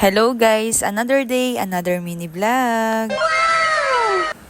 Hello guys! Another day, another mini vlog!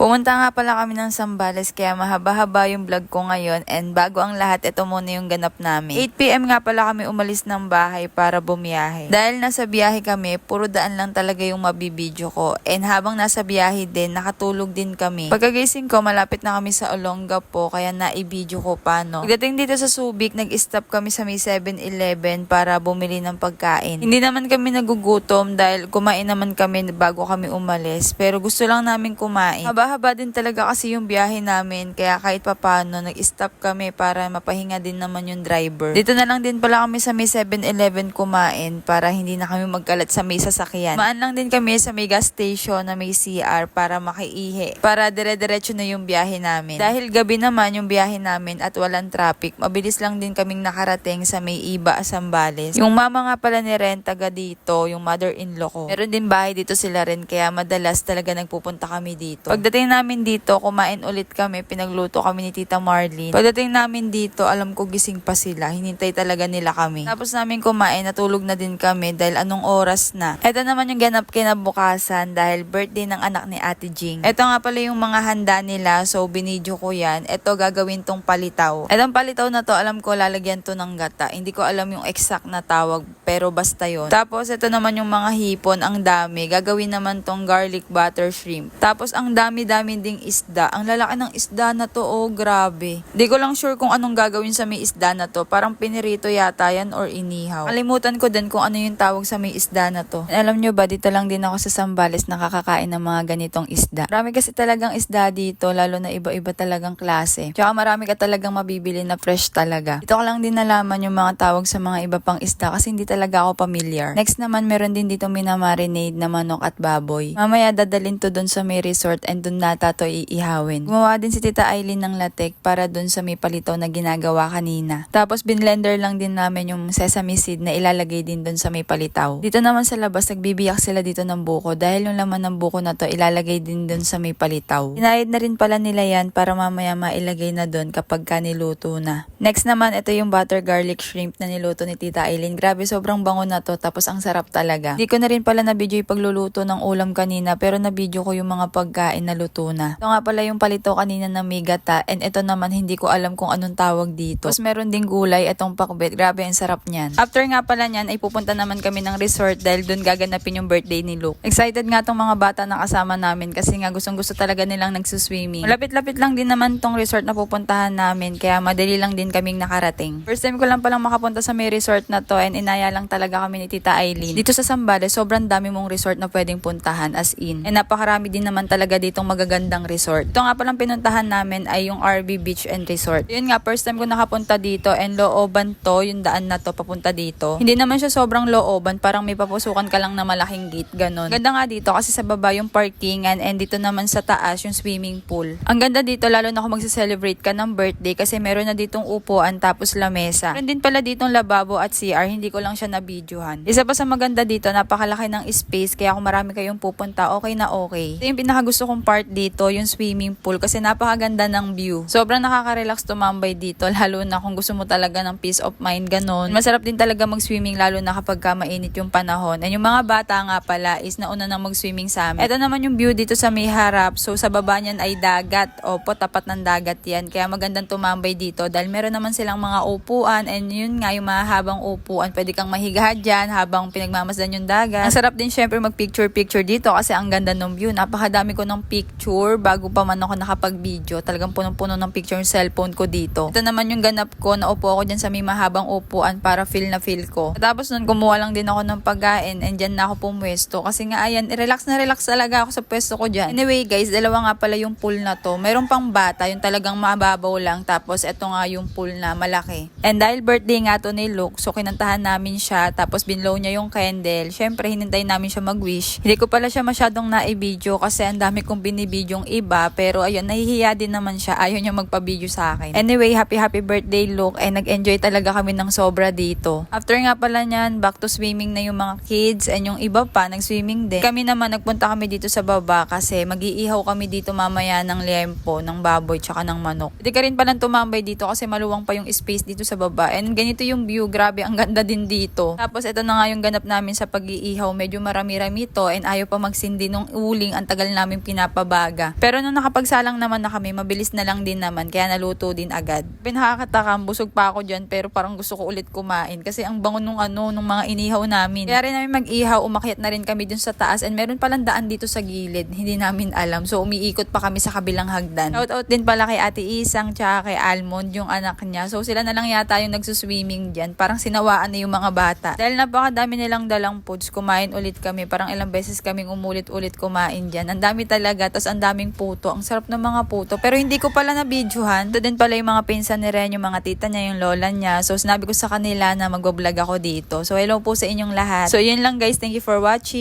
Pumunta nga pala kami ng Zambales kaya mahaba-haba yung vlog ko ngayon and bago ang lahat, ito muna yung ganap namin. 8 PM nga pala kami umalis ng bahay para bumiyahe. Dahil nasa biyahe kami, puro daan lang talaga yung mabibidyo ko and habang nasa biyahe din, nakatulog din kami. Pagkagising ko, malapit na kami sa Olongapo kaya naibidyo ko pa no. Pagdating dito sa Subic, nag-stop kami sa may 7-Eleven para bumili ng pagkain. Hindi naman kami nagugutom dahil kumain naman kami bago kami umalis pero gusto lang namin kumain. Haba din talaga kasi yung biyahe namin kaya kahit papano nag-stop kami para mapahinga din naman yung driver. Dito na lang din pala kami sa may 7-Eleven kumain para hindi na kami magkalat sa may sasakyan. Maan lang din kami sa may gas station na may CR para makiihi. Para dire-diretso na yung biyahe namin. Dahil gabi naman yung biyahe namin at walang traffic, mabilis lang din kaming nakarating sa may Iba, Zambales. Yung mama nga pala ni Ren, taga dito, yung mother-in-law ko. Meron din bahay dito sila rin kaya madalas talaga nagpupunta kami dito. Pagdating namin dito, kumain ulit kami, pinagluto kami ni Tita Marlene. Pagdating namin dito, alam ko gising pa sila, hinintay talaga nila kami. Tapos namin kumain, natulog na din kami dahil anong oras na. Ito naman yung ganap kinabukasan dahil birthday ng anak ni Ate Jing. Ito nga pala yung mga handa nila, so binidyo ko yan. Ito gagawin tong palitaw. Itong palitaw na to, alam ko lalagyan to ng gata. Hindi ko alam yung exact na tawag, pero basta yon. Tapos ito naman yung mga hipon, ang dami. Gagawin naman tong garlic butter shrimp. Tapos ang dami ding isda. Ang lalaki ng isda na to, oh, grabe. Di ko lang sure kung anong gagawin sa may isda na to. Parang pinirito yata yan or inihaw. Kalimutan ko din kung ano yung tawag sa may isda na to. Alam nyo ba, dito lang din ako sa Zambales nakakakain ng mga ganitong isda. Marami kasi talagang isda dito, lalo na iba-iba talagang klase. Tsaka marami ka talagang mabibili na fresh talaga. Dito ko lang din nalaman yung mga tawag sa mga iba pang isda kasi hindi talaga ako familiar. Next naman, meron din dito minamarinade na manok at baboy. Mamaya dadalhin to dun sa may resort and dun nata to iihawin. Gumawa din si Tita Aileen ng latek para dun sa may palitaw na ginagawa kanina. Tapos binlender lang din namin yung sesame seed na ilalagay din dun sa may palitaw. Dito naman sa labas, nagbibiyak sila dito ng buko dahil yung laman ng buko na to ilalagay din dun sa may palitaw. Hinahid na rin pala nila yan para mamaya mailagay na dun kapag niluto na. Next naman, ito yung butter garlic shrimp na niluto ni Tita Aileen. Grabe, sobrang bango na to tapos ang sarap talaga. Di ko na rin pala na-video yung pagluluto ng ulam kanina pero na-video ko yung mga pagkain na luto na. Ito nga pala yung palito kanina na may gata and ito naman hindi ko alam kung anong tawag dito. Tapos meron ding gulay itong pakbet. Grabe, ang sarap niyan. After nga pala niyan ay pupunta naman kami ng resort dahil doon gaganapin yung birthday ni Luke. Excited nga tong mga bata na kasama namin kasi nga gustong-gusto talaga nilang nagsuswimming. Malapit-lapit lang din naman tong resort na pupuntahan namin kaya madali lang din kaming nakarating. First time ko lang palang makapunta sa may resort na to and inaya lang talaga kami ni Tita Aileen. Dito sa Zambales, sobrang dami mong resort na pwedeng puntahan as in. And napakarami din naman talaga ditong magagandang resort. Ito nga palang pinuntahan namin ay yung RV Beach and Resort. Yun nga, first time ko nakapunta dito and looban to, yung daan na to papunta dito. Hindi naman siya sobrang looban, parang may papusukan ka lang na malaking gate, ganun. Ganda nga dito kasi sa baba yung parkingan and dito naman sa taas yung swimming pool. Ang ganda dito lalo na kung magse-celebrate ka ng birthday kasi meron na ditong upuan tapos lamesa. Meron din pala ditong lababo at CR, hindi ko lang siya na-videohan. Isa pa sa maganda dito, napakalaki ng space kaya kung marami kayong pupunta, okay na okay. Ito yung pinakagusto kong part dito, yung swimming pool kasi napakaganda ng view. Sobrang nakaka-relax tumambay dito lalo na kung gusto mo talaga ng peace of mind, ganun. Masarap din talaga mag-swimming lalo na kapag mainit yung panahon. And yung mga bata nga pala is nauna na mag-swimming sa amin. Ito naman yung view dito sa may harap. So sa baba niyan ay dagat. Opo, tapat ng dagat yan. Kaya magandang tumambay dito dahil meron naman silang mga upuan and yun nga yung mga habang upuan. Pwede kang mahiga dyan habang pinagmamasdan yung dagat. Ang sarap din syempre mag-picture-picture dito kasi ang ganda ng view. Napakadami ko ng picture bago pa man ako nakapag-video. Talagang punong-puno ng picture yung cellphone ko dito. Ito naman yung ganap ko, naupo ako dyan sa may mahabang upuan para feel na feel ko. Tapos nun, kumuha lang din ako ng pagkain and dyan na ako pumwesto. Kasi nga ayan, relax na relax talaga ako sa pwesto ko dyan. Anyway guys, dalawa nga pala yung pool na to. Meron pang bata, yung talagang mababaw lang. Tapos ito nga yung pool na malaki. And dahil birthday nga to ni Luke, so kinantahan namin siya. Tapos binlow niya yung candle. Syempre, hinintay namin siya mag-wish. Hindi ko pala siya masyadong na-video kasi ang dami kong binibidyong iba, pero ayun, nahihiya din naman siya. Ayaw niya magpa-video sa akin. Anyway, happy birthday look, and nag-enjoy talaga kami ng sobra dito. After nga pala niyan, back to swimming na yung mga kids, and yung iba pa, nag-swimming din. Kami naman, nagpunta kami dito sa baba kasi mag-iihaw kami dito mamaya ng liempo, ng baboy, tsaka ng manok. Hindi ka rin palang tumambay dito kasi maluwang pa yung space dito sa baba. And ganito yung view, grabe, ang ganda din dito. Tapos ito na nga yung ganap namin sa pag-iihaw. Medyo marami-rami to, and ayaw pa magsindi nung uling, ang tagal namin pinapabaga. Pero nung nakapagsalang naman na kami, mabilis na lang din naman, kaya naluto din agad. Pinakakatakam, busog pa ako dyan, pero parang gusto ko ulit kumain kasi ang bango nung mga inihaw namin. Kaya rin namin mag-ihaw, umakyat na rin kami dun sa taas, and meron palang daan dito sa gilid, hindi namin alam. So umiikot pa kami sa kabilang hagdan. Shout out din pala kay Ate Isang tsaka kay Almond, yung anak niya. So sila na lang yata yung nagsuswimming dyan. Parang sinawaan na yung mga bata. Dahil napakadami nilang dalang foods, kumain ulit kami. Parang ilang beses kaming umulit-ulit kumain dyan. Ang dami talaga, tas ang daming puto. Ang sarap ng mga puto. Pero hindi ko pala na-videohan. Ito din pala yung mga pinsan ni Ren, yung mga tita niya, yung lola niya. So sinabi ko sa kanila na mag-vlog ako dito. So hello po sa inyong lahat. So yun lang guys, thank you for watching.